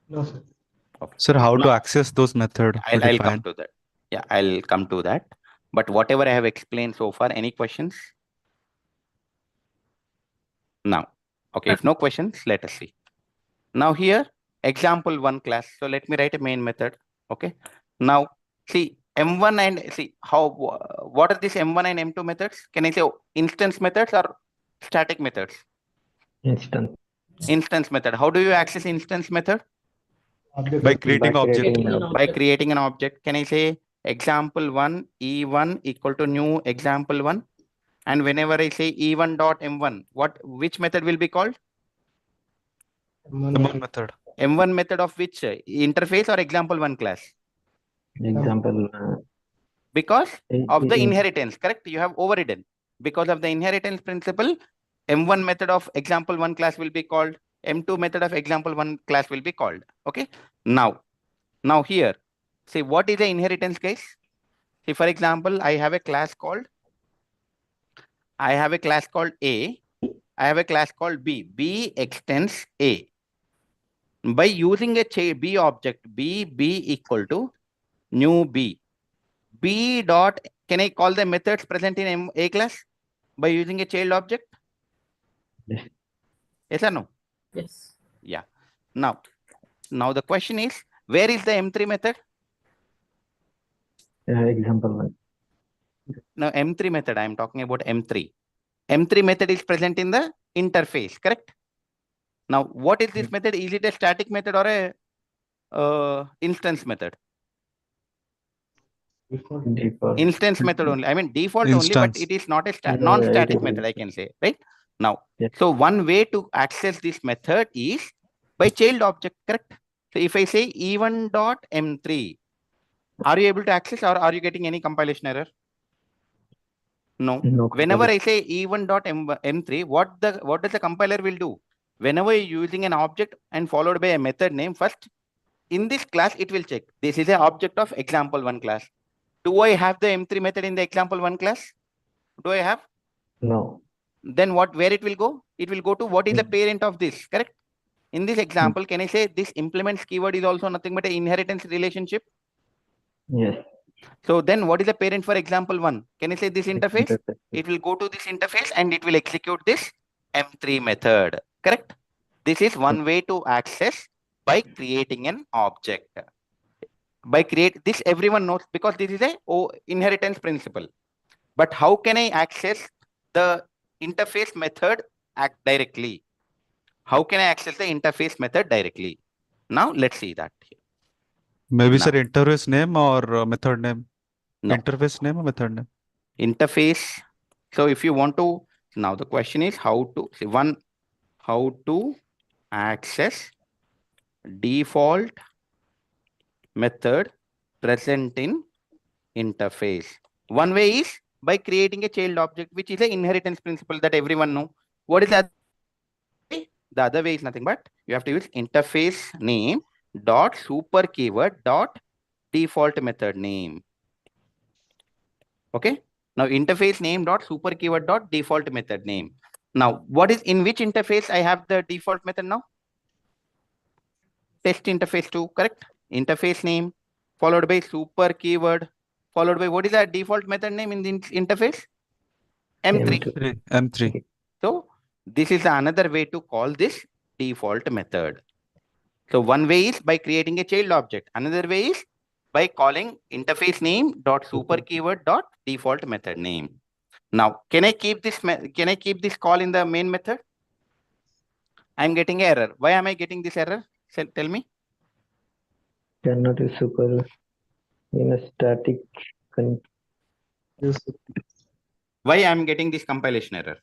No, sir. Okay. Sir, how to Now, access those methods? I'll come to that. Yeah, I'll come to that. But whatever I have explained so far, any questions? Now, okay, if no questions, let us see. Now here, example 1 class. So let me write a main method. Okay. Now, see M1 and see what are these M1 and M2 methods? Can I say instance methods or static methods? Instant. Instance method. How do you access instance method? By creating object. By creating an object. Can I say example 1 E1 equal to new example 1? And whenever I say E1 dot M1, which method will be called? M1 method. M1 method of which interface or example 1 class? Example. Because of the inheritance, correct? You have overridden. Because of the inheritance principle, M1 method of example 1 class will be called. M2 method of example 1 class will be called. Okay. Now here, see what is the inheritance case? See, for example, I have a class called A. I have a class called B. B extends A. By using a B object, B equal to new B. B dot, can I call the methods present in A class by using a child object? Yes. Yes or no? Yes. Yeah. Now the question is, where is the M3 method? Example 1. Now M3 method, I am talking about M3. M3 method is present in the interface, correct? Now, what is this method? Is it a static method or a instance method? Default. Instance method only. I mean default only, but it is not a non-static method, I can say, right? Now, so one way to access this method is by child object, correct? So if I say E1 dot M3, are you able to access or are you getting any compilation error? No. Whenever I say E1 dot M3, what does the compiler will do? Whenever you're using an object and followed by a method name, first in this class, it will check. This is an object of example 1 class. Do I have the M3 method in the example 1 class? Do I have? No. Then where it will go? It will go to what is the parent of this, correct? In this example, can I say this implements keyword is also nothing but an inheritance relationship? Yes. So then what is the parent for example 1? Can I say this interface? It will go to this interface and it will execute this M3 method, correct? This is one way to access by creating an object. By create this, everyone knows because this is a inheritance principle. But how can I access the interface method directly? How can I access the interface method directly? Now let's see that here. Maybe sir, interface name or method name? No. Interface name or method name? Interface. So if you want to, now the question is how to access default method present in interface. One way is by creating a child object, which is an inheritance principle that everyone know. What is that? The other way is nothing but you have to use interface name dot super keyword dot default method name. Okay. Now interface name dot super keyword dot default method name. Now, what is in which interface I have the default method now? Test interface 2, correct? Interface name followed by super keyword followed by what is that default method name in the interface? M3. M3. So this is another way to call this default method. So one way is by creating a child object. Another way is by calling interface name dot super keyword dot default method name. Now, can I keep this call in the main method? I'm getting an error. Why am I getting this error? Tell me. Cannot use super in a static. Why I'm getting this compilation error?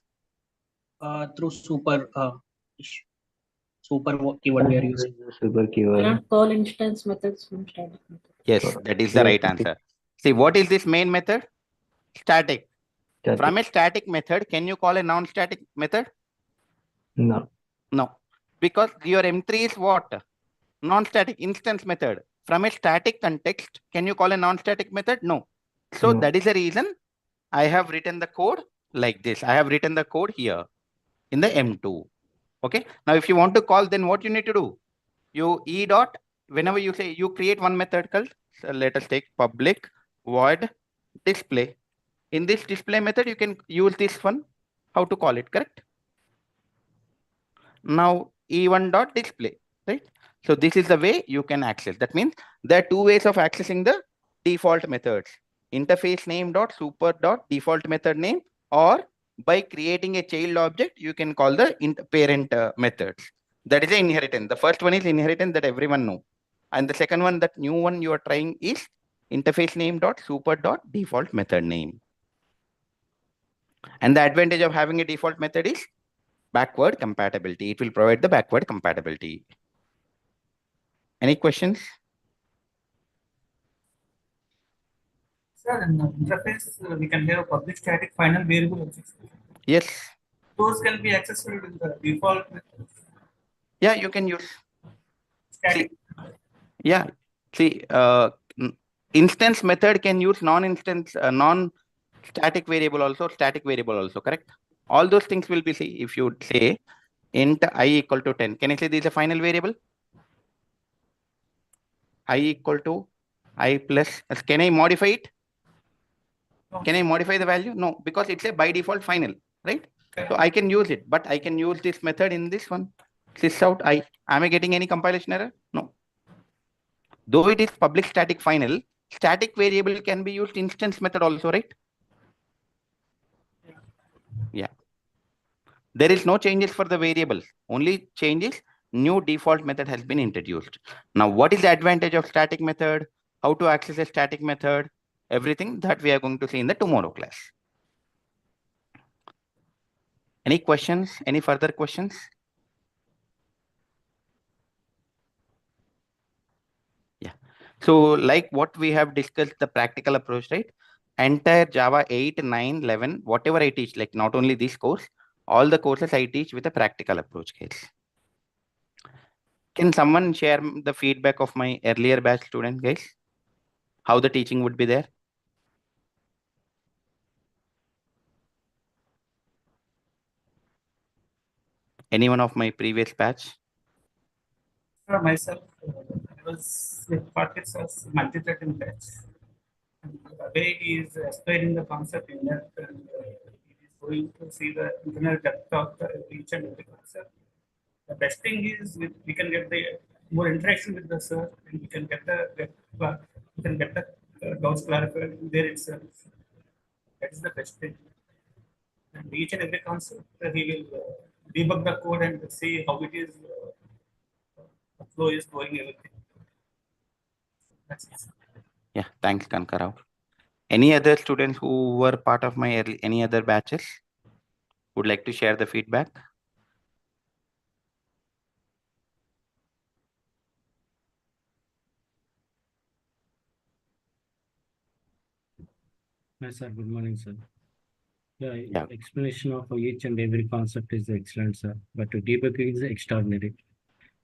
Through super keyword we are using. Super keyword. Cannot call instance methods from static method. Yes, that is the right answer. See, what is this main method? Static. From a static method, can you call a non-static method? No. No. Because your M3 is what? Non-static instance method. From a static context, can you call a non-static method? No. So that is the reason I have written the code like this. I have written the code here in the M2. Okay. Now, if you want to call, then what you need to do? You e dot, whenever you say you create one method called, so let us take public void display. In this display method, you can use this one. How to call it, correct? Now e1 dot display, right? So this is the way you can access. That means there are two ways of accessing the default methods: interface name dot super dot default method name, or by creating a child object, you can call the parent methods. That is the inheritance. The first one is inheritance that everyone know, and the second one, that new one you are trying, is interface name dot super dot default method name. And the advantage of having a default method is backward compatibility. It will provide the backward compatibility. Any questions? Sir, in the interface, we can have public static final variable objects. Yes. Those can be accessible in the default methods. Yeah, you can use. Static. Yeah. See, instance method can use non-instance, non-static variable also, static variable also, correct? All those things will be, see, if you say int I equal to 10, can I say this is a final variable? I equal to I plus, can I modify it? Can I modify the value? No, because it's a by default final, right? So I can use it, but I can use this method in this one. Sys out I. Am I getting any compilation error? No. Though it is public static final, static variable can be used instance method also, right? Yeah. There is no changes for the variables. Only changes, new default method has been introduced. Now, what is the advantage of static method? How to access a static method? Everything that we are going to see in the tomorrow class. Any questions? Any further questions? Yeah. So like what we have discussed, the practical approach, right? Entire Java 8, 9, 11, whatever I teach, like not only this course, all the courses I teach with a practical approach, guys. Can someone share the feedback of my earlier batch student, guys? How the teaching would be there? Anyone of my previous batch? For myself, I was with Karthik-Session multi-threading batch. The way he is explaining the concept in that, and he is going to see the internal depth of each and every concept. The best thing is we can get the more interaction with the sir, and we can get the doubts clarified there itself. That is the best thing. And each and every concept, he will debug the code and see how it is, the flow is going, everything. That's it. Yeah, thanks, Kankarao. Any other students who were part of my any other batches would like to share the feedback? Hi, sir. Good morning, sir. Yeah. Explanation of each and every concept is excellent, sir. But debugging is extraordinary.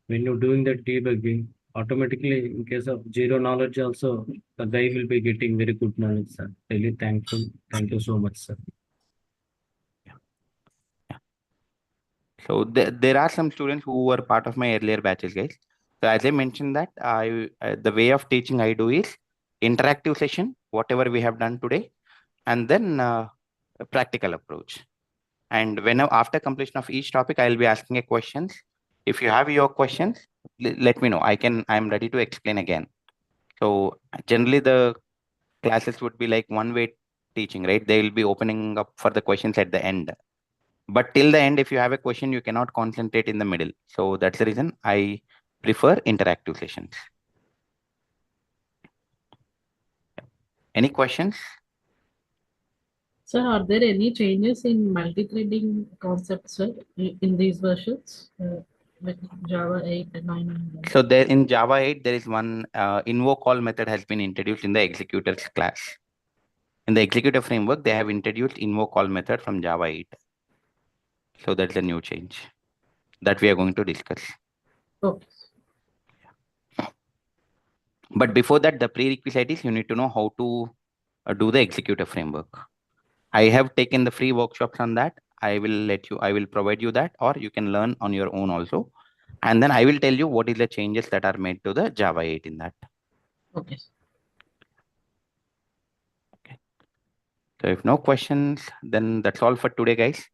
When you're doing that debugging, automatically, in case of zero knowledge, also the guy will be getting very good knowledge, sir. Really thankful. Thank you so much, sir. So there are some students who were part of my earlier batches, guys. So as I mentioned that the way of teaching I do is interactive session, whatever we have done today, and then a practical approach. And whenever after completion of each topic, I'll be asking a questions. If you have your questions, let me know. I'm ready to explain again. So generally the classes would be like one-way teaching, right? They will be opening up for the questions at the end. But till the end, if you have a question, you cannot concentrate in the middle. So that's the reason I prefer interactive sessions. Any questions? Sir, are there any changes in multi-threading concepts, sir, in these versions, with Java 8 and 9 and 11? So there in Java 8, there is one invoke call method has been introduced in the executors class. In the executor framework, they have introduced invoke call method from Java 8. So that's a new change that we are going to discuss. Okay. But before that, the prerequisite is you need to know how to do the executor framework. I have taken the free workshops on that. I will provide you that, or you can learn on your own also. And then I will tell you what is the changes that are made to the Java 8 in that. Okay. Okay. So if no questions, then that's all for today, guys.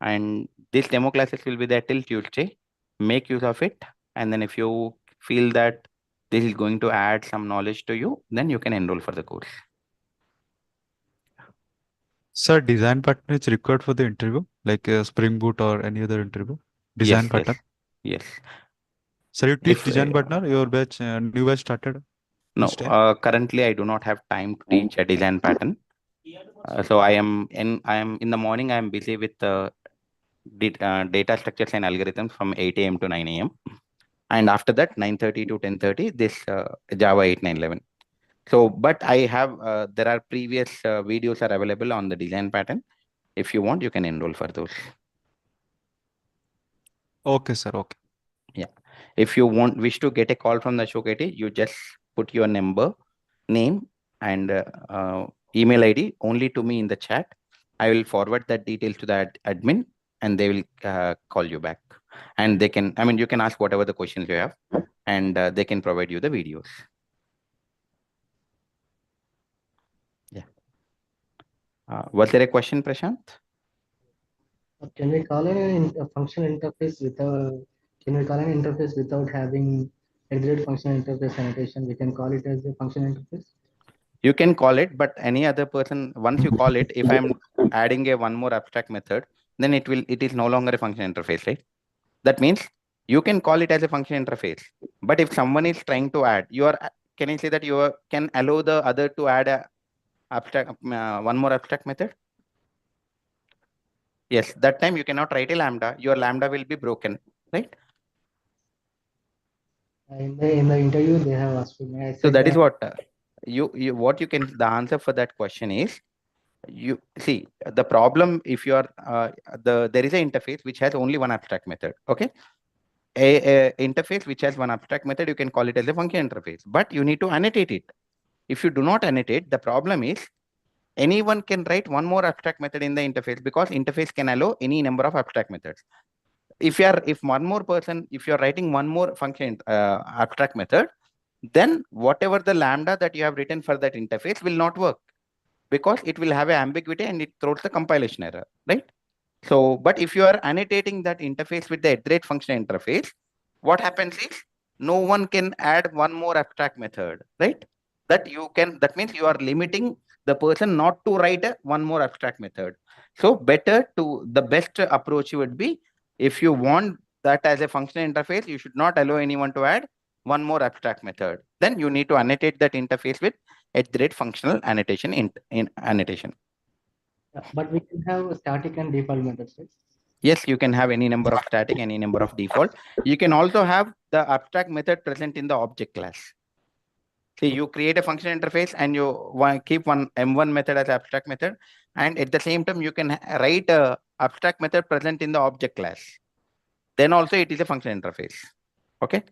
And this demo classes will be there till Tuesday. Make use of it. And then if you feel that this is going to add some knowledge to you, then you can enroll for the course. Sir, design pattern is required for the interview, like Spring Boot or any other interview. Design pattern. Yes. Sir, you teach If, design pattern, your batch, new batch started no, this time? currently I do not have time to teach a design pattern. So I am in the morning, I am busy with data structures and algorithms from 8 a.m. to 9 a.m. And after that, 9:30 to 10:30, this Java 8, 9, 11. So, but I have, there are previous videos are available on the design pattern. If you want, you can enroll for those. Okay, sir. Okay. Yeah. If you wish to get a call from the Ashok IT, you just put your number, name, and email ID only to me in the chat. I will forward that details to the admin, and they will call you back. And they can, you can ask whatever the questions you have, and they can provide you the videos. Yeah. Was there a question, Prashant? Can we call a function interface without? Can we call an interface without having exit function interface annotation? We can call it as a function interface. You can call it, but any other person, once you call it, if I'm adding a one more abstract method, then it is no longer a function interface, right? That means you can call it as a function interface. But if someone is trying to add, can I say that can allow the other to add a one more abstract method? Yes, that time you cannot write a lambda. Your lambda will be broken, right? In the interview, they have asked me. So that is what the answer for that question is. You see the problem if you are there is an interface which has only one abstract method. Okay, a interface which has one abstract method, you can call it as a function interface, but you need to annotate it. If you do not annotate, the problem is anyone can write one more abstract method in the interface, because interface can allow any number of abstract methods. If one more person, if you're writing one more function abstract method, then whatever the lambda that you have written for that interface will not work, because it will have an ambiguity and it throws the compilation error, right? So, but if you are annotating that interface with the iterate function interface, what happens is no one can add one more abstract method, right? That means you are limiting the person not to write one more abstract method. So the best approach would be, if you want that as a functional interface, you should not allow anyone to add one more abstract method. Then you need to annotate that interface with iterate functional annotation in annotation. But we can have static and default methods, right? Yes, you can have any number of static, any number of default. You can also have the abstract method present in the object class. See, you create a function interface and you keep one M1 method as abstract method, and at the same time you can write a abstract method present in the object class. Then also it is a function interface. Okay.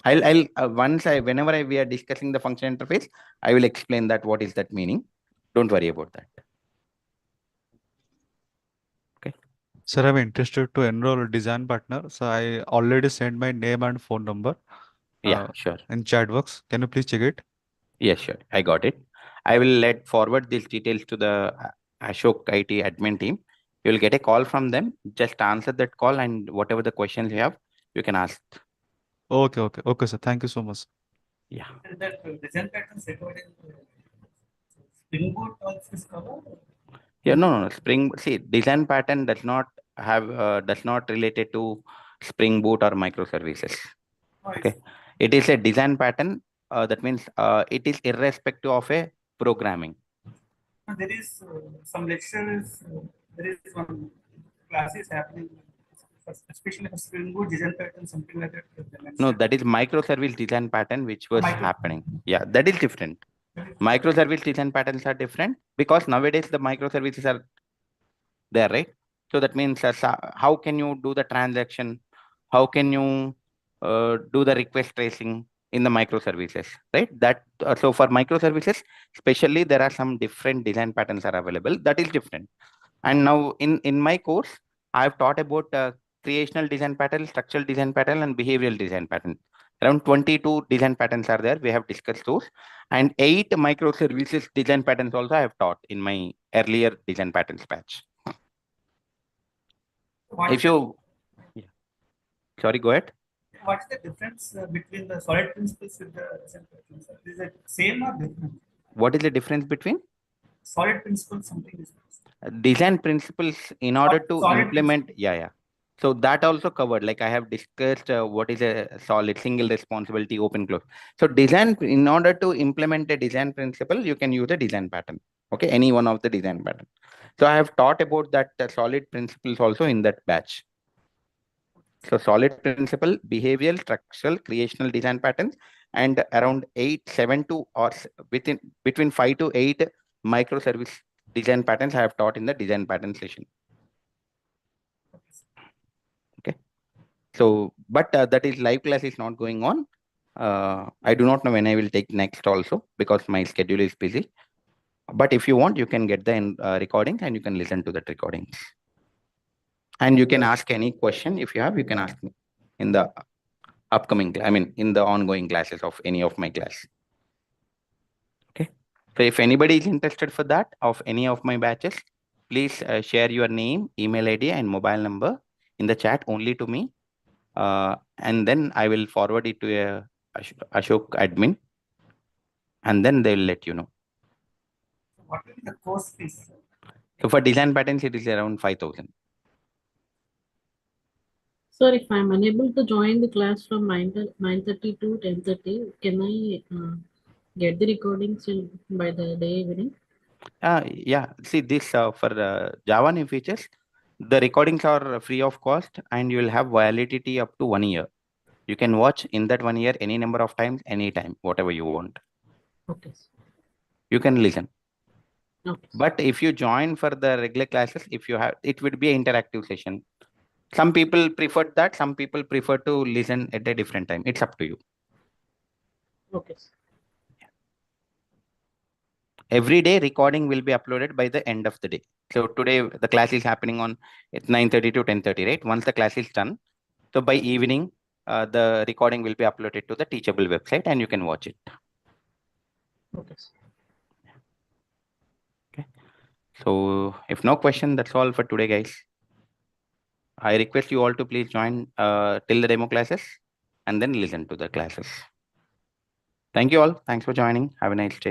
Whenever we are discussing the function interface, I will explain that what is that meaning. Don't worry about that. Okay. Sir, I'm interested to enroll a design partner. So I already sent my name and phone number Yeah, sure. in chat box. Can you please check it? Yes, sure. I got it. I will forward these details to the Ashok IT admin team. You will get a call from them. Just answer that call, and whatever the questions you have, you can ask. Okay, sir. Thank you so much. Yeah. And that design patterns recording Spring Boot also is covered. Yeah, no. See, design pattern does not related to Spring Boot or microservices. Okay. It is a design pattern. That means it is irrespective of a programming. There is some lectures. There is one classes happening, especially for Spring Boot design pattern, something like that. No, that is microservice design pattern which was happening. Yeah, that is different. Microservice design patterns are different because nowadays the microservices are there, right? So that means how can you do the transaction? How can you do the request tracing in the microservices, right? So for microservices, especially there are some different design patterns are available. That is different. And now in my course, I've taught about creational design pattern, structural design pattern, and behavioral design pattern. Around 22 design patterns are there. We have discussed those. And 8 microservices design patterns also I have taught in my earlier design patterns batch. If you, yeah. Sorry, go ahead. What's the difference between the solid principles with the design patterns? Is it same or different? What is the difference between? Solid principles, something is Design principles in order to solid implement, yeah. So that also covered, like I have discussed what is a solid single responsibility open close. So design, in order to implement a design principle, you can use a design pattern. Okay, any one of the design pattern. So I have taught about that solid principles also in that batch. So solid principle, behavioral, structural, creational design patterns, and around between 5 to 8 microservice design patterns I have taught in the design pattern session. Okay. So, but that is live class is not going on. I do not know when I will take next also because my schedule is busy. But if you want, you can get the recording and you can listen to that recordings. And you can ask any question if you have, you can ask me in the upcoming, in the ongoing classes of any of my class. Okay. So if anybody is interested for that of any of my batches, please share your name, email ID, and mobile number in the chat only to me. And then I will forward it to a Ashok admin, and then they will let you know. What will be the course fees? So for design patterns, it is around 5,000. Sir, if I'm unable to join the class from 9:30 to 10:30, can I get the recordings by the day evening? Yeah. See this for Java new features, the recordings are free of cost, and you will have validity up to 1 year. You can watch in that 1 year any number of times, anytime, whatever you want. Okay. You can listen. Okay. But if you join for the regular classes, if you have, it would be an interactive session. Some people prefer that. Some people prefer to listen at a different time. It's up to you. Okay. Every day recording will be uploaded by the end of the day. So today the class is happening on at 9:30 to 10:30, right? Once the class is done, so by evening, the recording will be uploaded to the Teachable website and you can watch it. Okay. Okay. So if no question, that's all for today, guys. I request you all to please join till the demo classes and then listen to the classes. Thank you all. Thanks for joining. Have a nice day.